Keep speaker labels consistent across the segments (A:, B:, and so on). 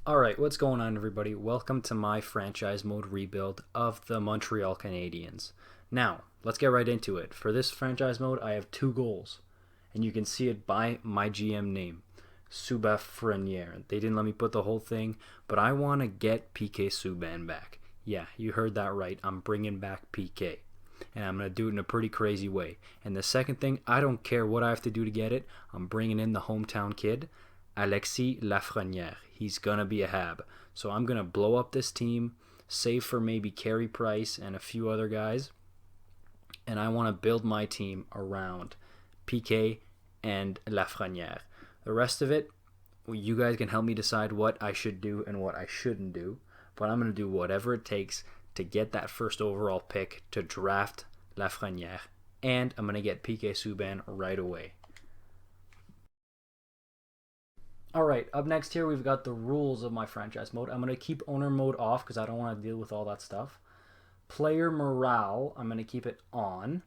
A: Alright, what's going on, everybody? Welcome to my franchise mode rebuild of the Montreal Canadiens. Now, let's get right into it. For this franchise mode, I have two goals, and you can see it by my GM name, Lafreniere. They didn't let me put the whole thing, but I want to get PK Subban back. Yeah, you heard that right. I'm bringing back PK, and I'm going to do it in a pretty crazy way. And the second thing, I don't care what I have to do to get it. I'm bringing in the hometown kid, Alexis Lafreniere. He's going to be a Hab. So I'm going to blow up this team, save for maybe Carey Price and a few other guys. And I want to build my team around PK and Lafreniere. The rest of it, you guys can help me decide what I should do and what I shouldn't do. But I'm going to do whatever it takes to get that first overall pick to draft Lafreniere. And I'm going to get PK Subban right away. Alright, up next here we've got the rules of my franchise mode. I'm going to keep owner mode off because I don't want to deal with all that stuff. Player morale, I'm going to keep it on.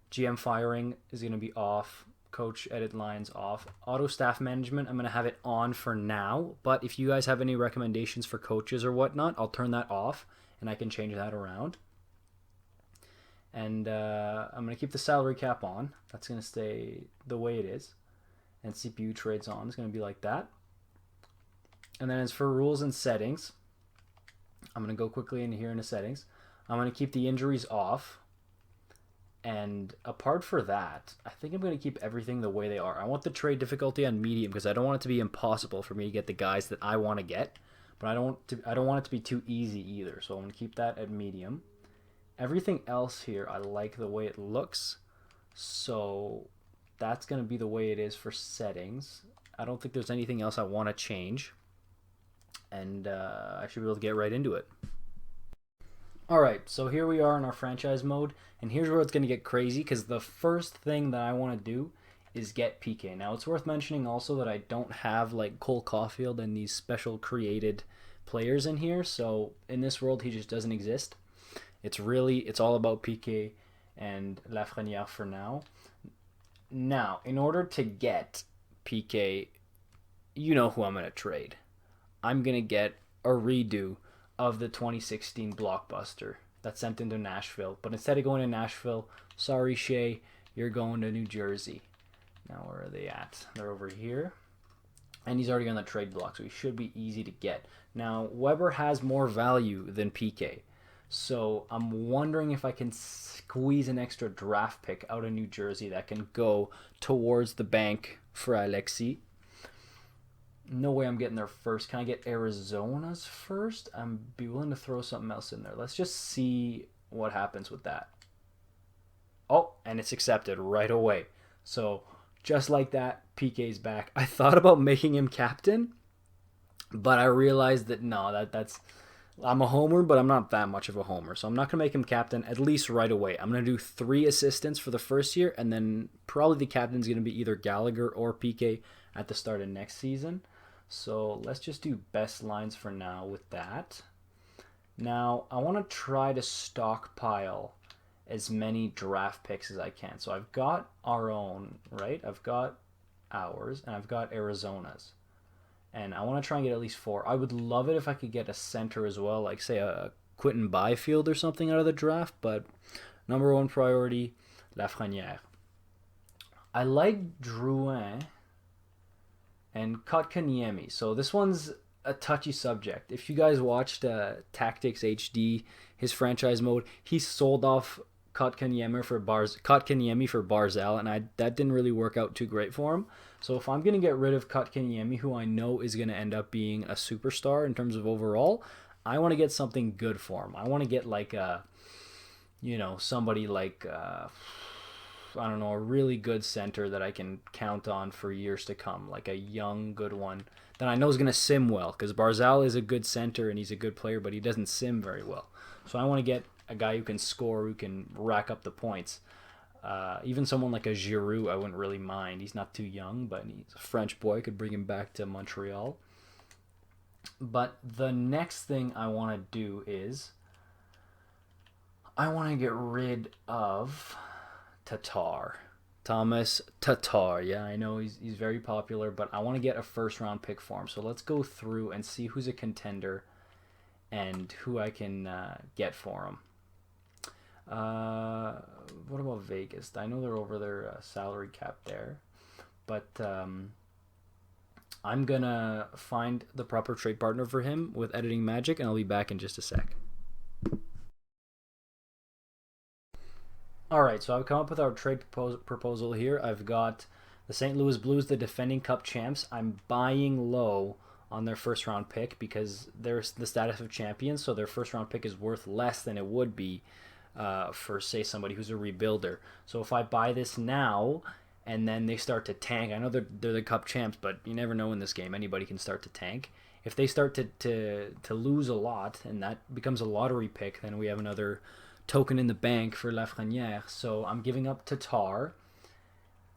A: GM firing is going to be off. Coach edit lines off. Auto staff management, I'm going to have it on for now. But if you guys have any recommendations for coaches or whatnot, I'll turn that off and I can change that around. And I'm going to keep the salary cap on. That's going to stay the way it is. And CPU trades on. It's going to be like that. And then as for rules and settings, I'm going to go quickly into here into settings. I'm going to keep the injuries off. And apart from that, I think I'm going to keep everything the way they are. I want the trade difficulty on medium because I don't want it to be impossible for me to get the guys that I want to get. But I don't want it to be too easy either. So I'm going to keep that at medium. Everything else here, I like the way it looks. So that's going to be the way it is for settings. I don't think there's anything else I want to change. And I should be able to get right into it. Alright, so here we are in our franchise mode. And here's where it's going to get crazy because the first thing that I want to do is get PK. Now, it's worth mentioning also that I don't have like Cole Caulfield and these special created players in here. So in this world, he just doesn't exist. It's all about PK and Lafreniere for now. Now, in order to get PK, you know who I'm going to trade. I'm going to get a redo of the 2016 blockbuster that's sent into Nashville. But instead of going to Nashville, sorry, Shea, you're going to New Jersey. Now, where are they at? They're over here. And he's already on the trade block, so he should be easy to get. Now, Weber has more value than PK. So I'm wondering if I can squeeze an extra draft pick out of New Jersey that can go towards the bank for Alexis. No way I'm getting there first. Can I get Arizona's first? I'm be willing to throw something else in there. Let's just see what happens with that. Oh, and it's accepted right away. So just like that, PK's back. I thought about making him captain, but I realized that no, that's I'm a homer, but I'm not that much of a homer. So I'm not going to make him captain, at least right away. I'm going to do 3 assistants for the first year, and then probably the captain's going to be either Gallagher or PK at the start of next season. So let's just do best lines for now with that. Now, I want to try to stockpile as many draft picks as I can. So I've got our own, right? I've got ours, and I've got Arizona's. And I want to try and get at least 4. I would love it if I could get a center as well, like say a Quentin Byfield or something out of the draft. But number 1 priority, Lafreniere. I like Drouin and Kotkaniemi. So this one's a touchy subject. If you guys watched Tactics HD, his franchise mode, he sold off Kotkaniemi for Barzal, and that didn't really work out too great for him. So if I'm going to get rid of Kotkaniemi, who I know is going to end up being a superstar in terms of overall, I want to get something good for him. I want to get like somebody like I don't know, a really good center that I can count on for years to come, like a young, good one that I know is going to sim well, because Barzal is a good center and he's a good player, but he doesn't sim very well. So I want to get a guy who can score, who can rack up the points. Even someone like a Giroux, I wouldn't really mind. He's not too young, but he's a French boy. Could bring him back to Montreal. But the next thing I want to do is I want to get rid of Tatar. Thomas Tatar. Yeah, I know he's very popular, but I want to get a first round pick for him. So let's go through and see who's a contender and who I can get for him. What about Vegas? I know they're over their salary cap there, but I'm gonna find the proper trade partner for him with editing magic, and I'll be back in just a sec. All right, so I've come up with our trade proposal here. I've got the St. Louis Blues, the defending Cup champs. I'm buying low on their first round pick because they're the status of champions, so their first round pick is worth less than it would be for, say, somebody who's a rebuilder. So if I buy this now and then they start to tank, I know they're the Cup champs, but you never know in this game. Anybody can start to tank. If they start to lose a lot and that becomes a lottery pick, then we have another token in the bank for Lafreniere. So I'm giving up Tatar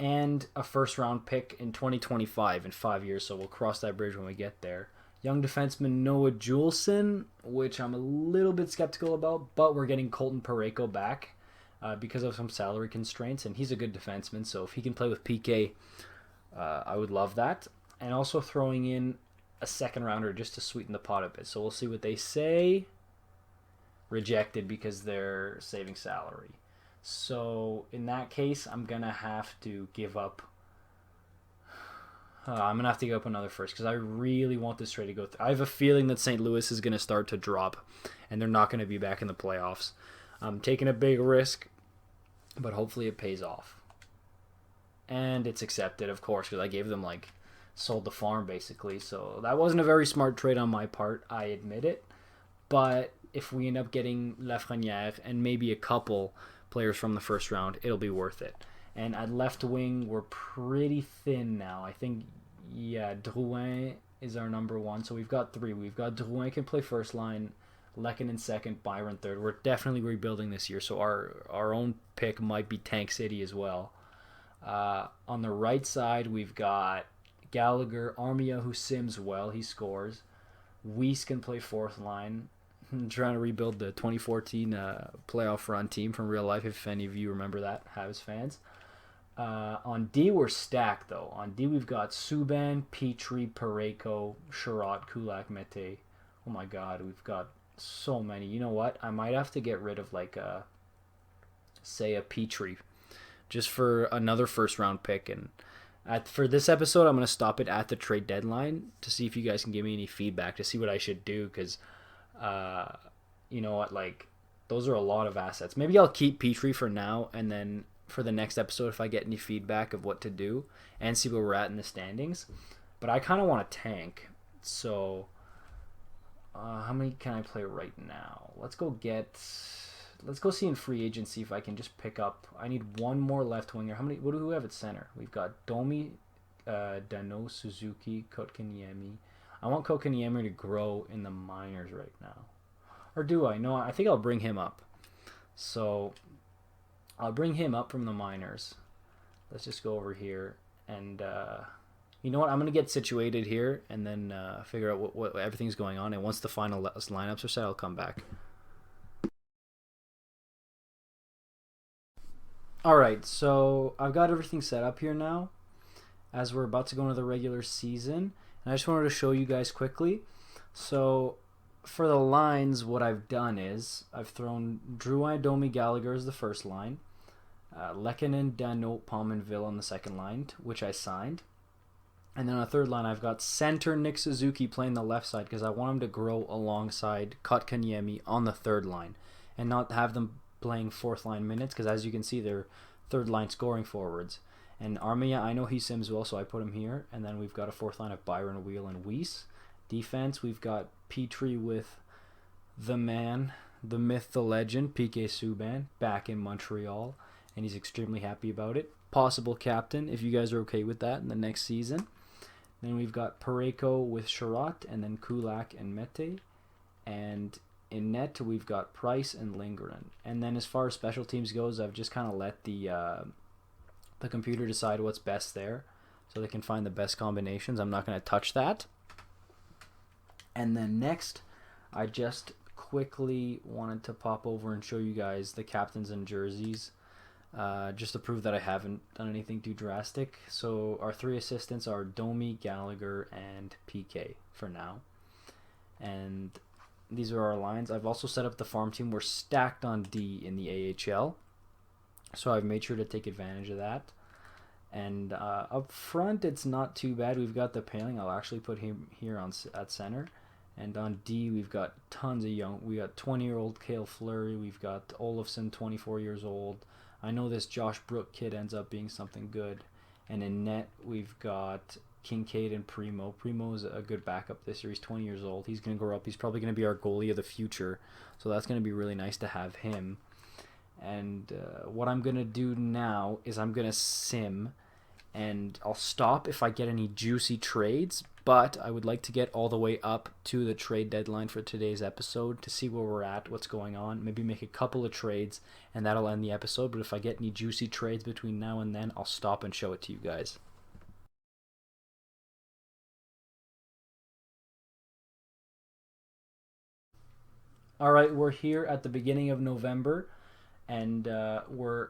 A: and a first round pick in 2025 in 5 years. So we'll cross that bridge when we get there. Young defenseman Noah Juleson, which I'm a little bit skeptical about, but we're getting Colton Parayko back because of some salary constraints, and he's a good defenseman. So if he can play with PK, I would love that. And also throwing in a second rounder just to sweeten the pot a bit. So we'll see what they say. Rejected because they're saving salary. So in that case, I'm gonna have to give up. I'm gonna have to give up another first because I really want this trade to go through. I have a feeling that St. Louis is gonna start to drop, and they're not gonna be back in the playoffs. I'm taking a big risk, but hopefully it pays off. And it's accepted, of course, because I gave them sold the farm basically. So that wasn't a very smart trade on my part. I admit it, but if we end up getting Lafreniere and maybe a couple players from the first round, it'll be worth it. And at left wing, we're pretty thin now. I think, yeah, Drouin is our number one. So we've got three. We've got Drouin can play first line, Lehkonen second, Byron third. We're definitely rebuilding this year, so our own pick might be Tank City as well. On the right side, we've got Gallagher, Armia, who sims well. He scores. Weiss can play fourth line. I'm trying to rebuild the 2014 playoff run team from real life, if any of you remember that, Habs fans. On D, we're stacked, though. On D, we've got Subban, Petrie, Parayko, Sherratt, Kulak, Mete. Oh, my God, we've got so many. You know what? I might have to get rid of, say, a Petrie just for another first-round pick. And for this episode, I'm going to stop it at the trade deadline to see if you guys can give me any feedback to see what I should do, because you know what, those are a lot of assets. Maybe I'll keep Petrie for now, and then for the next episode, if I get any feedback of what to do and see where we're at in the standings. But I kind of want to tank. So how many can I play right now? Let's go see in free agency if I can just pick up. I need one more left winger. What do we have at center? We've got Domi, Dano, Suzuki, Kotkaniemi. I want Kotkaniemi to grow in the minors right now. Or do I? No, I think I'll bring him up. So I'll bring him up from the minors. Let's just go over here. And you know what? I'm going to get situated here and then figure out what everything's going on. And once the final lineups are set, I'll come back. Alright, so I've got everything set up here now as we're about to go into the regular season. And I just wanted to show you guys quickly. So for the lines, what I've done is I've thrown Drouin, Domi, Gallagher as the first line. Lehkonen, Dano, Pominville on the second line, which I signed. And then on the third line, I've got center Nick Suzuki playing the left side because I want him to grow alongside Kotkaniemi on the third line and not have them playing fourth line minutes, because as you can see, they're third line scoring forwards. And Armia, I know he sims well, so I put him here. And then we've got a fourth line of Byron, Wheel, and Weiss. Defense, we've got Petrie with the man, the myth, the legend, PK Subban, back in Montreal. And he's extremely happy about it. Possible captain, if you guys are okay with that, in the next season. Then we've got Parayko with Sherratt, and then Kulak and Mete. And in net, we've got Price and Lindgren. And then as far as special teams goes, I've just kind of let the computer decide what's best there, so they can find the best combinations. I'm not going to touch that. And then next, I just quickly wanted to pop over and show you guys the captains and jerseys just to prove that I haven't done anything too drastic. So our 3 assistants are Domi, Gallagher, and PK for now. And these are our lines. I've also set up the farm team. We're stacked on D in the AHL. So I've made sure to take advantage of that. And up front, it's not too bad. We've got the Paling. I'll actually put him here at center. And on D, we've got tons of young. We got 20-year-old Cale Fleury. We've got Olofsson, 24 years old. I know this Josh Brook kid ends up being something good. And in net, we've got Kincaid and Primo. Primo is a good backup this year. He's 20 years old. He's going to grow up. He's probably going to be our goalie of the future. So that's going to be really nice to have him. And what I'm going to do now is I'm going to sim. And I'll stop if I get any juicy trades, but I would like to get all the way up to the trade deadline for today's episode to see where we're at, what's going on, maybe make a couple of trades, and that'll end the episode. But if I get any juicy trades between now and then, I'll stop and show it to you guys. All right, we're here at the beginning of November, and we're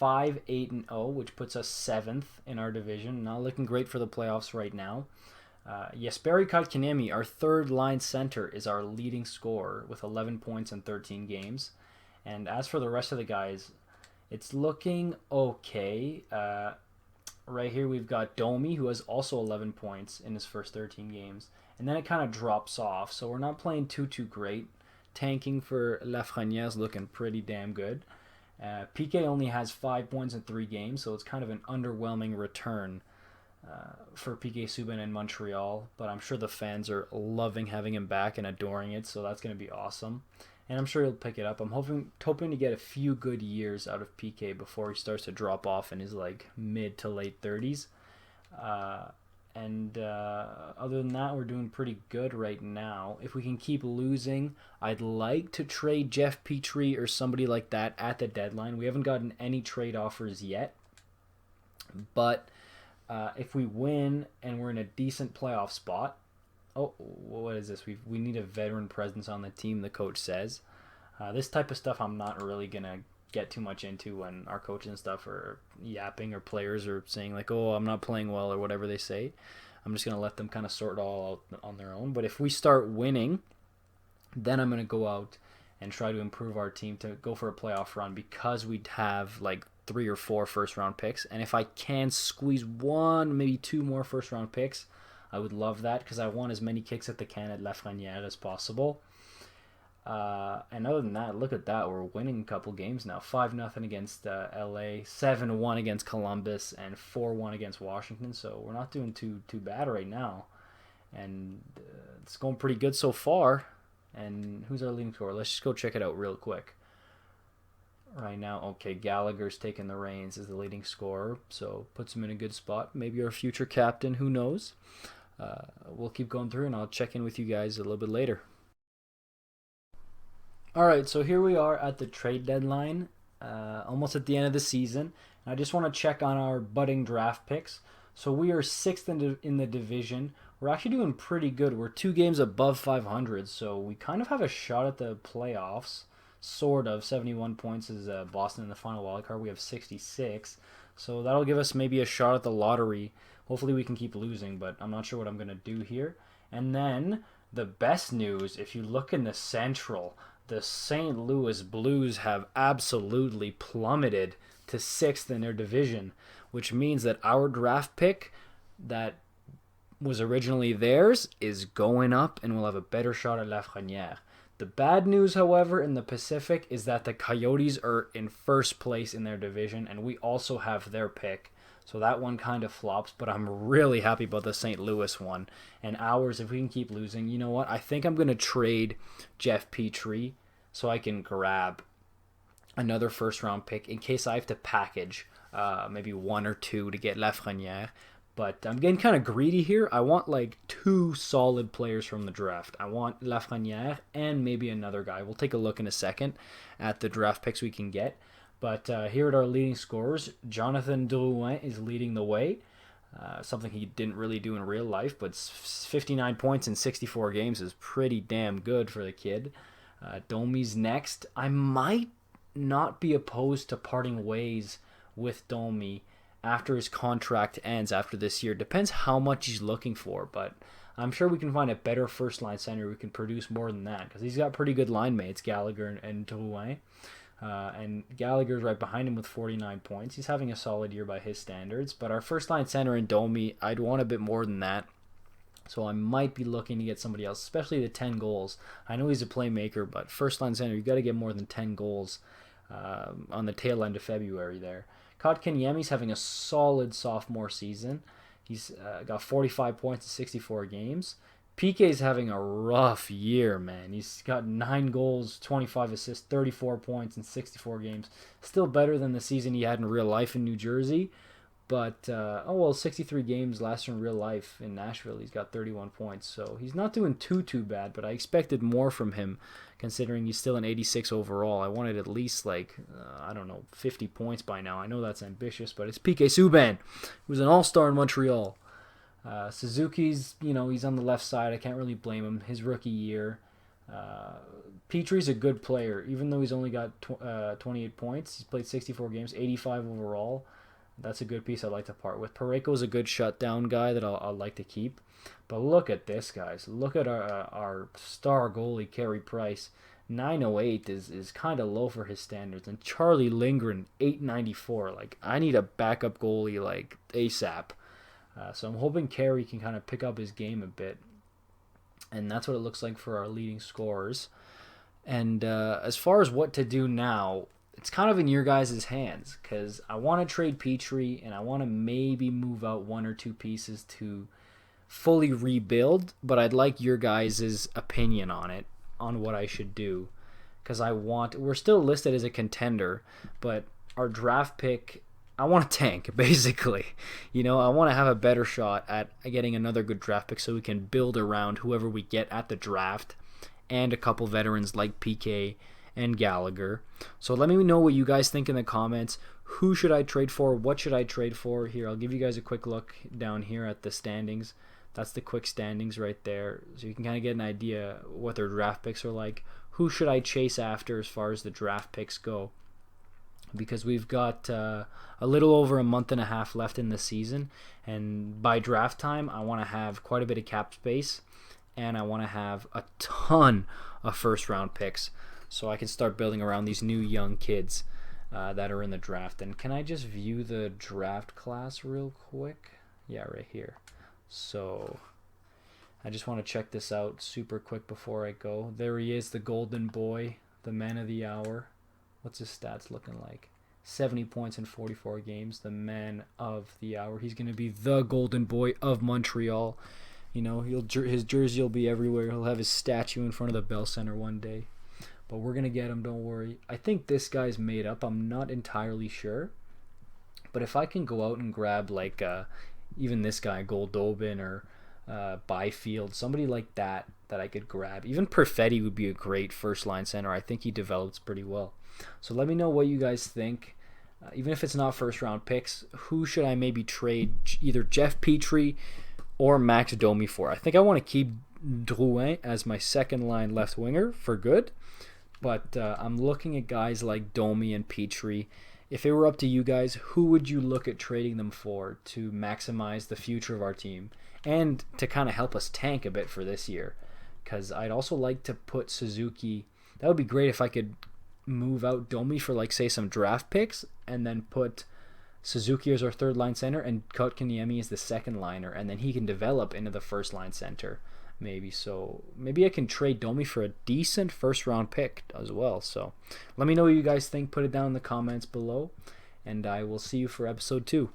A: 5-8-0, which puts us 7th in our division. Not looking great for the playoffs right now. Jesperi Kotkaniemi, our third line center, is our leading scorer with 11 points in 13 games. And as for the rest of the guys, it's looking okay. Right here we've got Domi, who has also 11 points in his first 13 games. And then it kind of drops off, so we're not playing too great. Tanking for Lafreniere is looking pretty damn good. PK only has 5 points in 3 games, so it's kind of an underwhelming return for PK Subban in Montreal. But I'm sure the fans are loving having him back and adoring it, so that's going to be awesome. And I'm sure he'll pick it up. I'm hoping to get a few good years out of PK before he starts to drop off in his mid to late 30s. Other than that, we're doing pretty good right now. If we can keep losing, I'd like to trade Jeff Petrie or somebody like that at the deadline. We haven't gotten any trade offers yet. But if we win and we're in a decent playoff spot... Oh, what is this? We need a veteran presence on the team, the coach says. This type of stuff I'm not really going to get too much into when our coaches and stuff are yapping or players are saying oh, I'm not playing well or whatever they say. I'm just going to let them kind of sort it all out on their own. But if we start winning, then I'm going to go out and try to improve our team to go for a playoff run because we'd have 3 or 4 first round picks. And if I can squeeze 1, maybe 2 more first round picks, I would love that because I want as many kicks at the can at Lafreniere as possible. And other than that, look at that. We're winning a couple games now. 5-0 against LA, 7-1 against Columbus, and 4-1 against Washington. So we're not doing too bad right now. And it's going pretty good so far. And who's our leading scorer? Let's just go check it out real quick. Right now, okay, Gallagher's taking the reins as the leading scorer. So puts him in a good spot. Maybe our future captain, who knows? We'll keep going through, and I'll check in with you guys a little bit later. Alright, so here we are at the trade deadline, almost at the end of the season. And I just want to check on our budding draft picks. So we are 6th in the division. We're actually doing pretty good. We're 2 games above 500, so we kind of have a shot at the playoffs. Sort of. 71 points is Boston in the final wildcard. We have 66. So that'll give us maybe a shot at the lottery. Hopefully we can keep losing, but I'm not sure what I'm going to do here. And then the best news, if you look in the Central, the St. Louis Blues have absolutely plummeted to 6th in their division, which means that our draft pick that was originally theirs is going up and we'll have a better shot at Lafreniere. The bad news, however, in the Pacific is that the Coyotes are in first place in their division and we also have their pick. So that one kind of flops, but I'm really happy about the St. Louis one. And ours, if we can keep losing, you know what? I think I'm going to trade Jeff Petrie so I can grab another first-round pick in case I have to package maybe 1 or 2 to get Lafreniere. But I'm getting kind of greedy here. I want 2 solid players from the draft. I want Lafreniere and maybe another guy. We'll take a look in a second at the draft picks we can get. But here at our leading scorers, Jonathan Drouin is leading the way. Something he didn't really do in real life, but 59 points in 64 games is pretty damn good for the kid. Domi's next. I might not be opposed to parting ways with Domi after his contract ends after this year. Depends how much he's looking for, but I'm sure we can find a better first-line center who can produce more than that, because he's got pretty good line mates, Gallagher and Drouin. And Gallagher's right behind him with 49 points. He's having a solid year by his standards, but our first-line center in Domi, I'd want a bit more than that. So I might be looking to get somebody else, especially the 10 goals. I know he's a playmaker, but first-line center, you got to get more than 10 goals on the tail end of February there. Kotkaniemi's having a solid sophomore season. He's got 45 points in 64 games. PK's having a rough year, man. He's got 9 goals, 25 assists, 34 points in 64 games. Still better than the season he had in real life in New Jersey. But, 63 games last year in real life in Nashville. He's got 31 points. So he's not doing too bad, but I expected more from him considering he's still an 86 overall. I wanted at least 50 points by now. I know that's ambitious, but it's PK Subban, who's an all-star in Montreal. Suzuki's, he's on the left side. I can't really blame him. His rookie year. Petry's a good player, even though he's only got 28 points. He's played 64 games, 85 overall. That's a good piece I'd like to part with. Pareko's a good shutdown guy that I'll like to keep. But look at this, guys. Look at our star goalie, Carey Price. 908 is kind of low for his standards. And Charlie Lindgren, 894. I need a backup goalie, ASAP. So I'm hoping Carey can kind of pick up his game a bit. And that's what it looks like for our leading scorers. And as far as what to do now, it's kind of in your guys' hands, because I want to trade Petry and I want to maybe move out 1 or 2 pieces to fully rebuild, but I'd like your guys' opinion on it, on what I should do, because we're still listed as a contender, but our draft pick, I want to tank, basically. I want to have a better shot at getting another good draft pick so we can build around whoever we get at the draft and a couple veterans like PK and Gallagher. So let me know what you guys think in the comments. Who should I trade for? What should I trade for? Here, I'll give you guys a quick look down here at the standings. That's the quick standings right there. So you can kind of get an idea what their draft picks are like. Who should I chase after as far as the draft picks go? Because we've got a little over a month and a half left in the season. And by draft time, I want to have quite a bit of cap space. And I want to have a ton of first-round picks, so I can start building around these new young kids that are in the draft. And can I just view the draft class real quick? Yeah, right here. So I just want to check this out super quick before I go. There he is, the golden boy, the man of the hour. What's his stats looking like? 70 points in 44 games, the man of the hour. He's going to be the golden boy of Montreal. His jersey will be everywhere. He'll have his statue in front of the Bell Center one day. But we're going to get him, don't worry. I think this guy's made up. I'm not entirely sure. But if I can go out and grab, even this guy, Goldobin or Byfield, somebody like that I could grab. Even Perfetti would be a great first-line center. I think he develops pretty well. So let me know what you guys think. Even if it's not first-round picks, who should I maybe trade either Jeff Petry or Max Domi for? I think I want to keep Drouin as my second-line left winger for good. But I'm looking at guys like Domi and Petry. If it were up to you guys, who would you look at trading them for to maximize the future of our team and to kind of help us tank a bit for this year? Because I'd also like to put Suzuki. That would be great if I could move out Domi for, say, some draft picks and then put Suzuki as our third-line center and Kotkaniemi as the second liner, and then he can develop into the first-line center. Maybe I can trade Domi for a decent first round pick as well. So let me know what you guys think. Put it down in the comments below, and I will see you for episode 2.